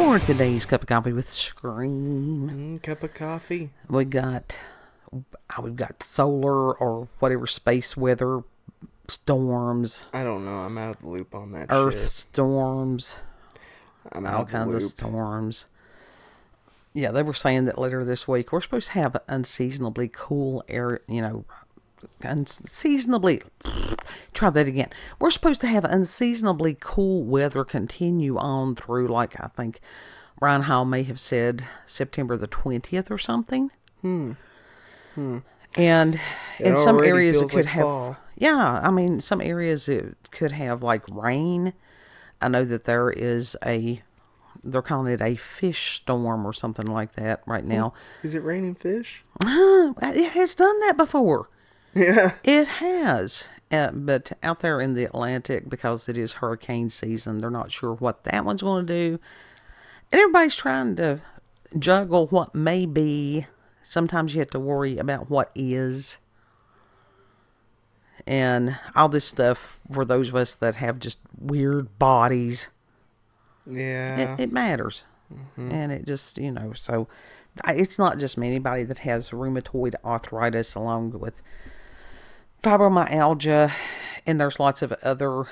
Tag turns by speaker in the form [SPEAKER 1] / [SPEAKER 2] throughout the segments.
[SPEAKER 1] For today's cup of coffee with Scream,
[SPEAKER 2] Cup of coffee.
[SPEAKER 1] we've got solar or whatever space weather storms,
[SPEAKER 2] I don't know. I'm out of the loop on that
[SPEAKER 1] earth
[SPEAKER 2] shit.
[SPEAKER 1] storms,
[SPEAKER 2] I'm out
[SPEAKER 1] all
[SPEAKER 2] of the
[SPEAKER 1] kinds
[SPEAKER 2] loop.
[SPEAKER 1] of storms. Yeah, they were saying that later this week we're supposed to have unseasonably cool air, unseasonably, try that again. We're supposed to have unseasonably cool weather continue on through, like, I think Ryan Hall may have said September the 20th or something. And in some areas it could have,
[SPEAKER 2] fall.
[SPEAKER 1] yeah, I mean, some areas it could have like rain. I know that there is they're calling it a fish storm or something like that right now.
[SPEAKER 2] Is it raining fish?
[SPEAKER 1] It has done that before.
[SPEAKER 2] Yeah.
[SPEAKER 1] It has. But out there in the Atlantic, because it is hurricane season, they're not sure what that one's going to do. And everybody's trying to juggle what may be. Sometimes you have to worry about what is. And all this stuff for those of us that have just weird bodies.
[SPEAKER 2] Yeah.
[SPEAKER 1] It matters. And it just, so it's not just me. Anybody that has rheumatoid arthritis along with fibromyalgia, and there's lots of other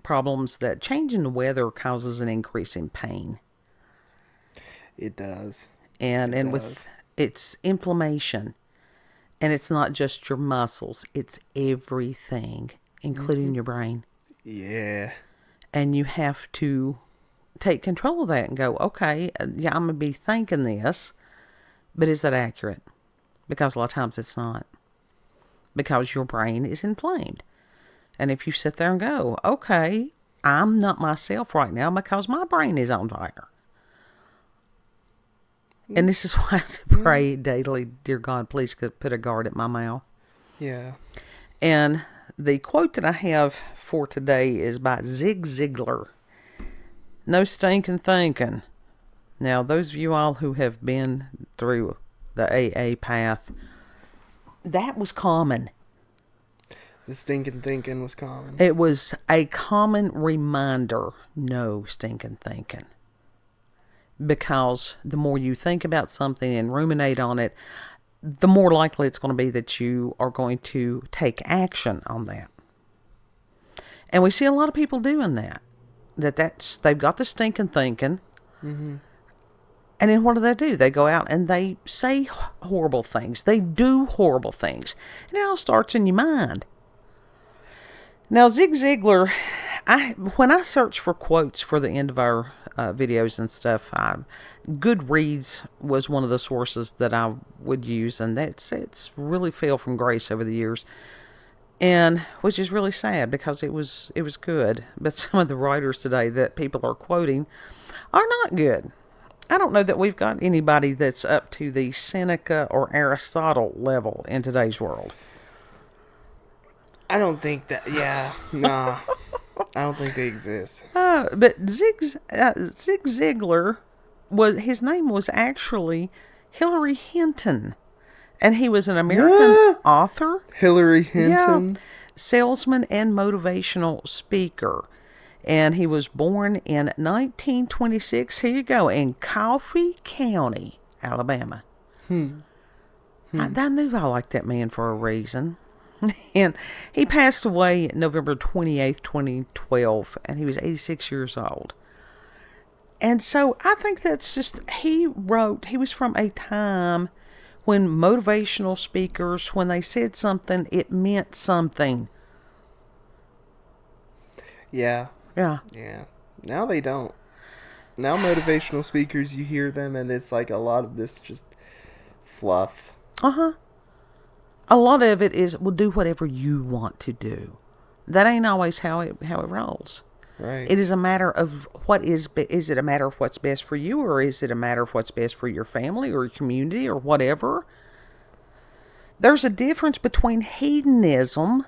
[SPEAKER 1] problems that changing the weather causes an increase in pain.
[SPEAKER 2] It does.
[SPEAKER 1] And with it's inflammation. And it's not just your muscles, it's everything, including your brain.
[SPEAKER 2] Yeah.
[SPEAKER 1] And you have to take control of that and go, okay, yeah, I'm going to be thinking this, but is that accurate? Because a lot of times it's not. Because your brain is inflamed. And if you sit there and go, okay, I'm not myself right now because my brain is on fire. And this is why I have to pray daily, dear God, please put a guard at my mouth.
[SPEAKER 2] Yeah.
[SPEAKER 1] And the quote that I have for today is by Zig Ziglar. No stinking thinking. Now, those of you all who have been through the AA path, that was common.
[SPEAKER 2] The stinking thinking was common.
[SPEAKER 1] It was a common reminder, no stinking thinking. Because the more you think about something and ruminate on it, the more likely it's going to be that you are going to take action on that. And we see a lot of people doing that. They've got the stinking thinking. And then what do? They go out and they say horrible things. They do horrible things. And it all starts in your mind. Now, Zig Ziglar, when I search for quotes for the end of our videos and stuff, Goodreads was one of the sources that I would use, and it's really fell from grace over the years, and which is really sad because it was good, but some of the writers today that people are quoting are not good. I don't know that we've got anybody that's up to the Seneca or Aristotle level in today's world.
[SPEAKER 2] I don't think that. Yeah. Nah. I don't think they exist.
[SPEAKER 1] But Zig Ziglar, his name was actually Hillary Hinton. And he was an American author.
[SPEAKER 2] Hillary Hinton?
[SPEAKER 1] Yeah, salesman and motivational speaker. And he was born in 1926, here you go, in Coffee County, Alabama. I knew I liked that man for a reason. And he passed away November 28th, 2012, and he was 86 years old. And so I think that's just, he was from a time when motivational speakers, when they said something, it meant something.
[SPEAKER 2] Yeah.
[SPEAKER 1] Yeah.
[SPEAKER 2] Yeah. Now they don't. Now motivational speakers, you hear them and it's like a lot of this just fluff.
[SPEAKER 1] Uh-huh. A lot of it is, well, do whatever you want to do. That ain't always how it rolls.
[SPEAKER 2] Right.
[SPEAKER 1] It is a matter of is it a matter of what's best for you, or is it a matter of what's best for your family or your community or whatever? There's a difference between hedonism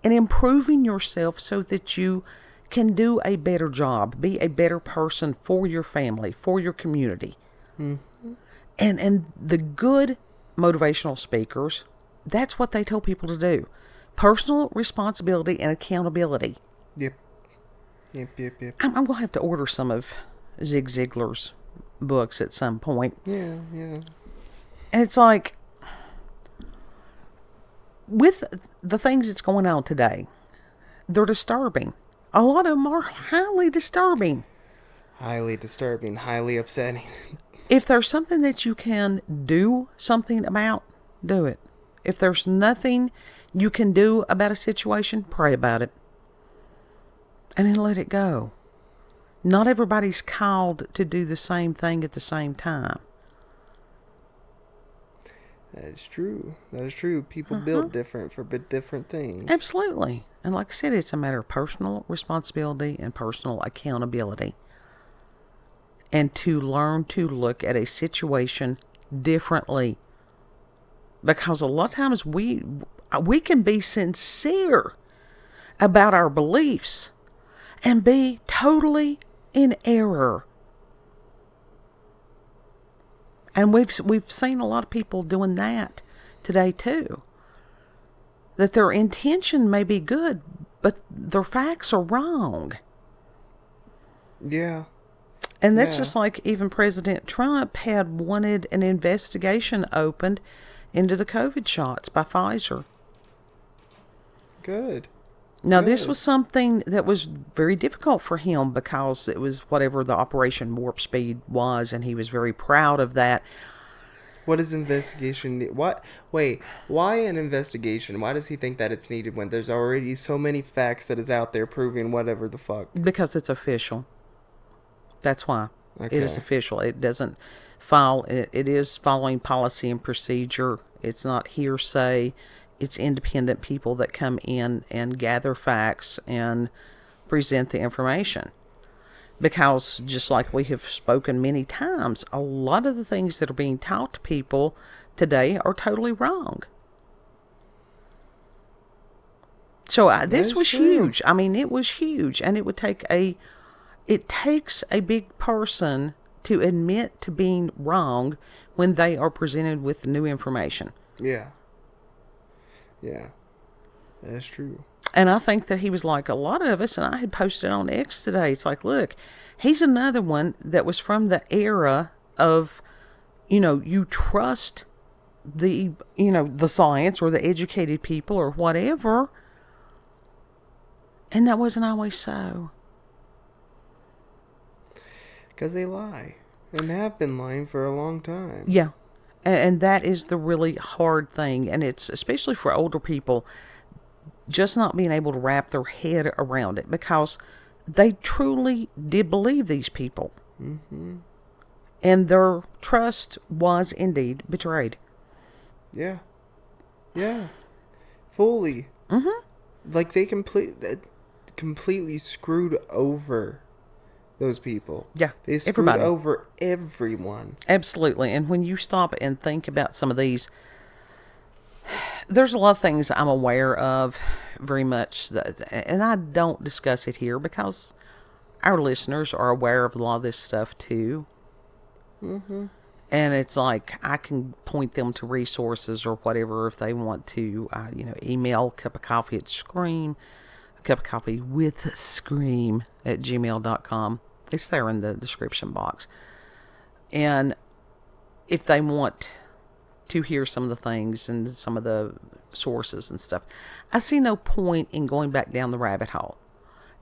[SPEAKER 1] and improving yourself so that you can do a better job, be a better person for your family, for your community. And the good motivational speakers, that's what they tell people to do. Personal responsibility and accountability.
[SPEAKER 2] Yep.
[SPEAKER 1] I'm going to have to order some of Zig Ziglar's books at some point.
[SPEAKER 2] Yeah, yeah.
[SPEAKER 1] And it's like, with the things that's going on today, they're disturbing. A lot of them are highly disturbing.
[SPEAKER 2] Highly disturbing, highly upsetting.
[SPEAKER 1] If there's something that you can do something about, do it. If there's nothing you can do about a situation, pray about it. And then let it go. Not everybody's called to do the same thing at the same time.
[SPEAKER 2] That is true. That is true. People built different for different things.
[SPEAKER 1] Absolutely. And like I said, it's a matter of personal responsibility and personal accountability. And to learn to look at a situation differently. Because a lot of times we can be sincere about our beliefs and be totally in error. And we've seen a lot of people doing that today too. That their intention may be good, but their facts are wrong.
[SPEAKER 2] Yeah.
[SPEAKER 1] And that's just like even President Trump had wanted an investigation opened into the COVID shots by Pfizer.
[SPEAKER 2] Good.
[SPEAKER 1] Now, this was something that was very difficult for him because it was whatever the Operation Warp Speed was, and he was very proud of that.
[SPEAKER 2] What is investigation? Why an investigation? Why does he think that it's needed when there's already so many facts that is out there proving whatever the fuck?
[SPEAKER 1] Because it's official. That's why.
[SPEAKER 2] Okay.
[SPEAKER 1] It is official. It doesn't follow. It is following policy and procedure. It's not hearsay. It's independent people that come in and gather facts and present the information. Because just like we have spoken many times, a lot of the things that are being taught to people today are totally wrong. So this was huge. I mean, it was huge. And it takes a big person to admit to being wrong when they are presented with new information.
[SPEAKER 2] Yeah. Yeah. That's true.
[SPEAKER 1] And I think that he was like a lot of us, and I had posted on X today. It's like, look, he's another one that was from the era of, you trust the science or the educated people or whatever. And that wasn't always so.
[SPEAKER 2] Because they lie. And have been lying for a long time.
[SPEAKER 1] Yeah. And that is the really hard thing. And it's especially for older people, just not being able to wrap their head around it. Because they truly did believe these people.
[SPEAKER 2] Mm-hmm.
[SPEAKER 1] And their trust was indeed betrayed.
[SPEAKER 2] Yeah. Yeah. Fully.
[SPEAKER 1] Mm-hmm.
[SPEAKER 2] Like they completely screwed over those people.
[SPEAKER 1] Yeah.
[SPEAKER 2] They screwed over everyone.
[SPEAKER 1] Absolutely. And when you stop and think about some of these, there's a lot of things I'm aware of very much, and I don't discuss it here because our listeners are aware of a lot of this stuff too.
[SPEAKER 2] Mm-hmm.
[SPEAKER 1] And it's like I can point them to resources or whatever if they want to, email cupofcoffeewithscream, cupofcoffeewithscream at gmail.com. It's there in the description box. And if they want to hear some of the things and some of the sources and stuff, I see no point in going back down the rabbit hole.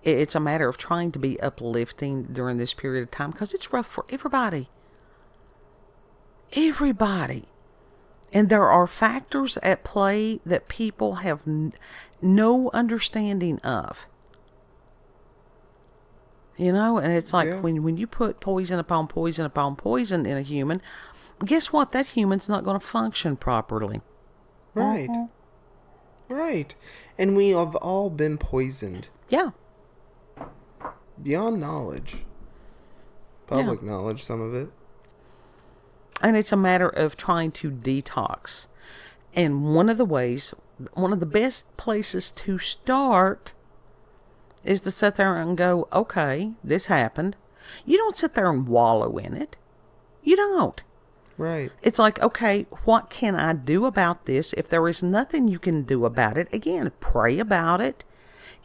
[SPEAKER 1] It's a matter of trying to be uplifting during this period of time because it's rough for everybody. Everybody. And there are factors at play that people have no understanding of. And it's like when you put poison upon poison upon poison in a human, guess what? That human's not going to function properly.
[SPEAKER 2] Right. Right. And we have all been poisoned.
[SPEAKER 1] Yeah.
[SPEAKER 2] Beyond knowledge. Public knowledge, some of it.
[SPEAKER 1] And it's a matter of trying to detox. And one of the best places to start is to sit there and go, okay, this happened. You don't sit there and wallow in it. You don't.
[SPEAKER 2] Right.
[SPEAKER 1] It's like, okay, what can I do about this? If there is nothing you can do about it, again, pray about it.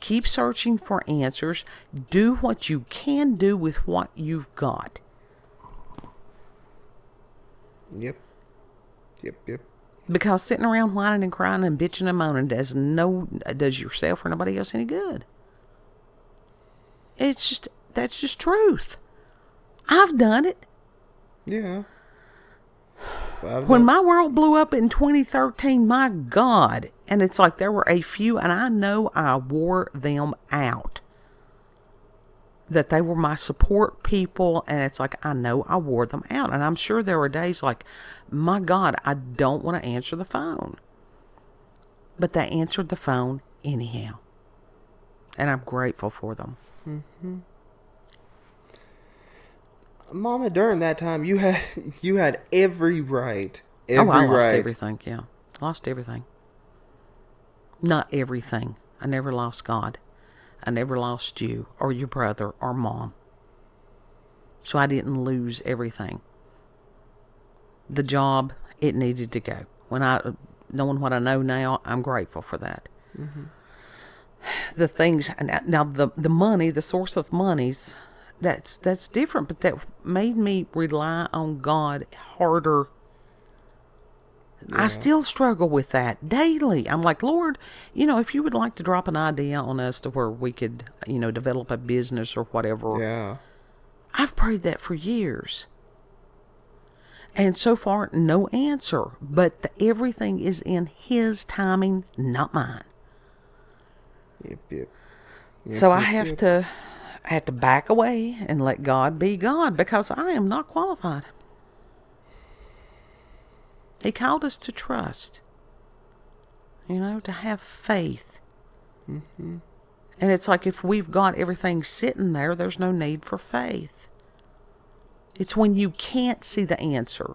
[SPEAKER 1] Keep searching for answers. Do what you can do with what you've got.
[SPEAKER 2] Yep.
[SPEAKER 1] Because sitting around whining and crying and bitching and moaning does yourself or nobody else any good. That's just truth. I've done it.
[SPEAKER 2] Yeah.
[SPEAKER 1] When my world blew up in 2013, my God. And it's like there were a few, and I know I wore them out. That they were my support people, and it's like I know I wore them out. And I'm sure there were days like, my God, I don't want to answer the phone. But they answered the phone anyhow. And I'm grateful for them.
[SPEAKER 2] Mm-hmm. Mama, during that time, you had every right.
[SPEAKER 1] I lost everything, yeah. Lost everything. Not everything. I never lost God. I never lost you or your brother or mom. So I didn't lose everything. The job, it needed to go. Knowing what I know now, I'm grateful for that.
[SPEAKER 2] Mm-hmm.
[SPEAKER 1] The things, now the money, the source of monies, that's different, but that made me rely on God harder. Yeah. I still struggle with that daily. I'm like, Lord, if you would like to drop an idea on us to where we could, develop a business or whatever.
[SPEAKER 2] Yeah.
[SPEAKER 1] I've prayed that for years. And so far, no answer. But everything is in His timing, not mine.
[SPEAKER 2] Yep.
[SPEAKER 1] So I have to back away and let God be God, because I am not qualified. He called us to trust, to have faith.
[SPEAKER 2] Mm-hmm.
[SPEAKER 1] And it's like if we've got everything sitting there, there's no need for faith. It's when you can't see the answer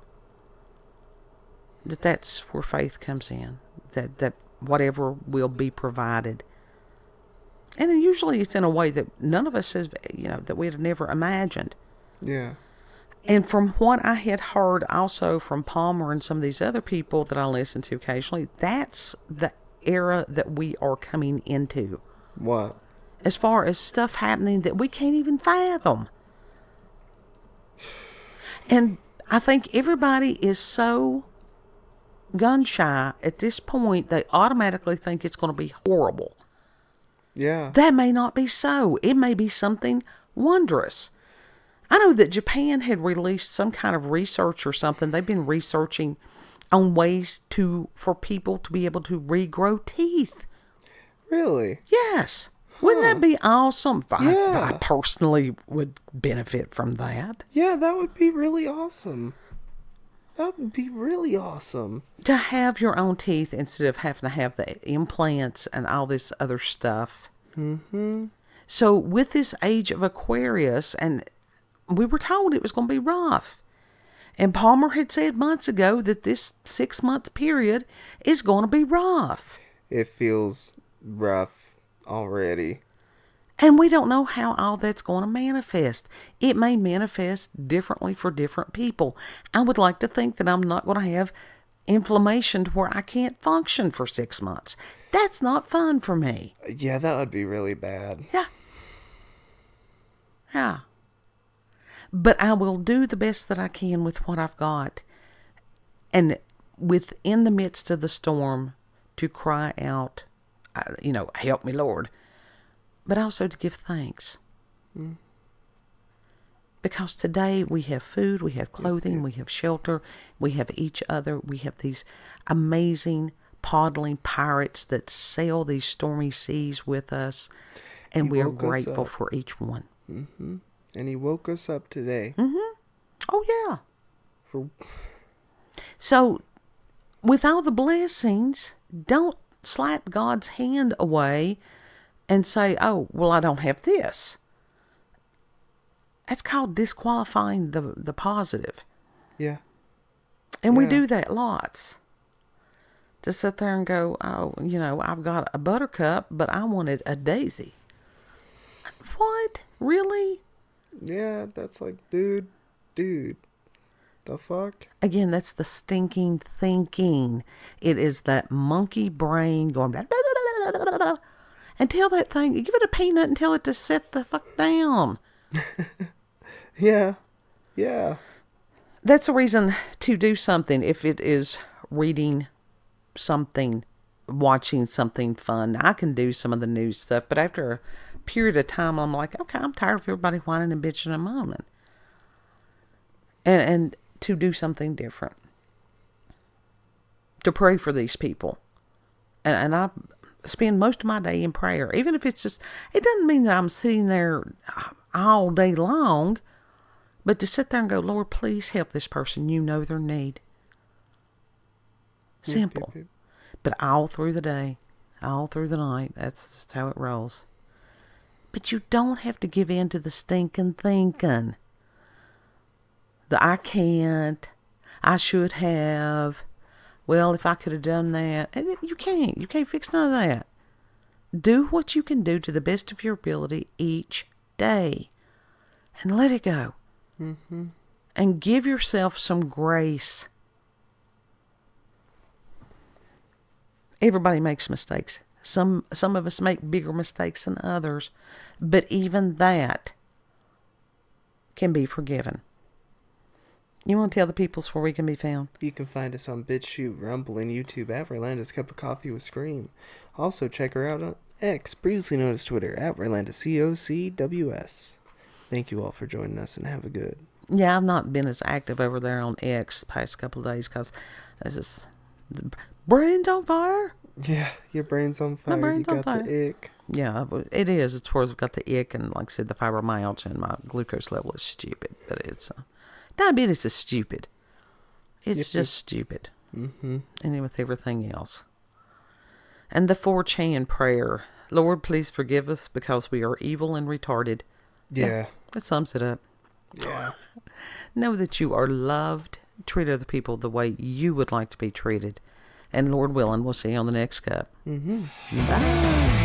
[SPEAKER 1] that's where faith comes in, that whatever will be provided. And usually it's in a way that none of us has, that we'd have never imagined.
[SPEAKER 2] Yeah.
[SPEAKER 1] And from what I had heard also from Palmer and some of these other people that I listen to occasionally, that's the era that we are coming into.
[SPEAKER 2] What?
[SPEAKER 1] As far as stuff happening that we can't even fathom. And I think everybody is so gun shy at this point, they automatically think it's going to be horrible.
[SPEAKER 2] Yeah.
[SPEAKER 1] That may not be so. It may be something wondrous. I know that Japan had released some kind of research or something. They've been researching on ways for people to be able to regrow teeth.
[SPEAKER 2] Really?
[SPEAKER 1] Yes. Wouldn't that be awesome?
[SPEAKER 2] Yeah.
[SPEAKER 1] I personally would benefit from that.
[SPEAKER 2] Yeah, that would be really awesome. That would be really awesome.
[SPEAKER 1] To have your own teeth instead of having to have the implants and all this other stuff.
[SPEAKER 2] Mm-hmm.
[SPEAKER 1] So with this age of Aquarius, and we were told it was going to be rough. And Palmer had said months ago that this 6-month period is going to be rough.
[SPEAKER 2] It feels rough already.
[SPEAKER 1] And we don't know how all that's going to manifest. It may manifest differently for different people. I would like to think that I'm not going to have inflammation to where I can't function for 6 months. That's not fun for me.
[SPEAKER 2] Yeah, that would be really bad.
[SPEAKER 1] Yeah. But I will do the best that I can with what I've got. And within the midst of the storm, to cry out, help me, Lord. But also to give thanks.
[SPEAKER 2] Mm.
[SPEAKER 1] Because today we have food, we have clothing, we have shelter, we have each other, we have these amazing paddling pirates that sail these stormy seas with us, and we are grateful for each one.
[SPEAKER 2] Mm-hmm. And He woke us up today.
[SPEAKER 1] Mm-hmm. Oh, yeah. So, with all the blessings, don't slap God's hand away and say, oh, well, I don't have this. That's called disqualifying the positive.
[SPEAKER 2] Yeah.
[SPEAKER 1] And we do that lots. To sit there and go, oh, I've got a buttercup, but I wanted a daisy. What? Really?
[SPEAKER 2] Yeah, that's like, dude, the fuck?
[SPEAKER 1] Again, that's the stinking thinking. It is that monkey brain going, blah, blah, blah, blah, blah, blah. And tell that thing, give it a peanut and tell it to sit the fuck down.
[SPEAKER 2] Yeah. Yeah.
[SPEAKER 1] That's a reason to do something. If it is reading something, watching something fun, I can do some of the news stuff. But after a period of time, I'm like, okay, I'm tired of everybody whining and bitching and moaning. And to do something different. To pray for these people. And I spend most of my day in prayer. Even if it's just, it doesn't mean that I'm sitting there all day long. But to sit there and go, Lord, please help this person. You know their need. Simple. But all through the day, all through the night, that's just how it rolls. But you don't have to give in to the stinking thinking. The I can't, I should have, well, if I could have done that. You can't. You can't fix none of that. Do what you can do to the best of your ability each day. And let it go.
[SPEAKER 2] Mm-hmm.
[SPEAKER 1] And give yourself some grace. Everybody makes mistakes. Some of us make bigger mistakes than others. But even that can be forgiven. You want to tell the peoples where we can be found?
[SPEAKER 2] You can find us on BitChute, Rumble, and YouTube at Rolanda's Cup of Coffee with Scream. Also, check her out on X, previously known as Twitter, at Rolanda COCWS. Thank you all for joining us and have a good.
[SPEAKER 1] Yeah, I've not been as active over there on X the past couple of days because this is the brain's on fire.
[SPEAKER 2] Yeah, your brain's on fire.
[SPEAKER 1] My brain's
[SPEAKER 2] you
[SPEAKER 1] on
[SPEAKER 2] got
[SPEAKER 1] fire.
[SPEAKER 2] the ick.
[SPEAKER 1] Yeah, it is. It's where I've got the ick and, like I said, the fibromyalgia, and my glucose level is stupid. But it's diabetes is stupid. It's just stupid.
[SPEAKER 2] Mm-hmm.
[SPEAKER 1] And with everything else. And the 4chan prayer. Lord, please forgive us because we are evil and retarded.
[SPEAKER 2] Yeah.
[SPEAKER 1] That sums it up.
[SPEAKER 2] Yeah.
[SPEAKER 1] Know that you are loved. Treat other people the way you would like to be treated. And Lord willing, we'll see you on the next cup.
[SPEAKER 2] Mm-hmm.
[SPEAKER 1] Bye.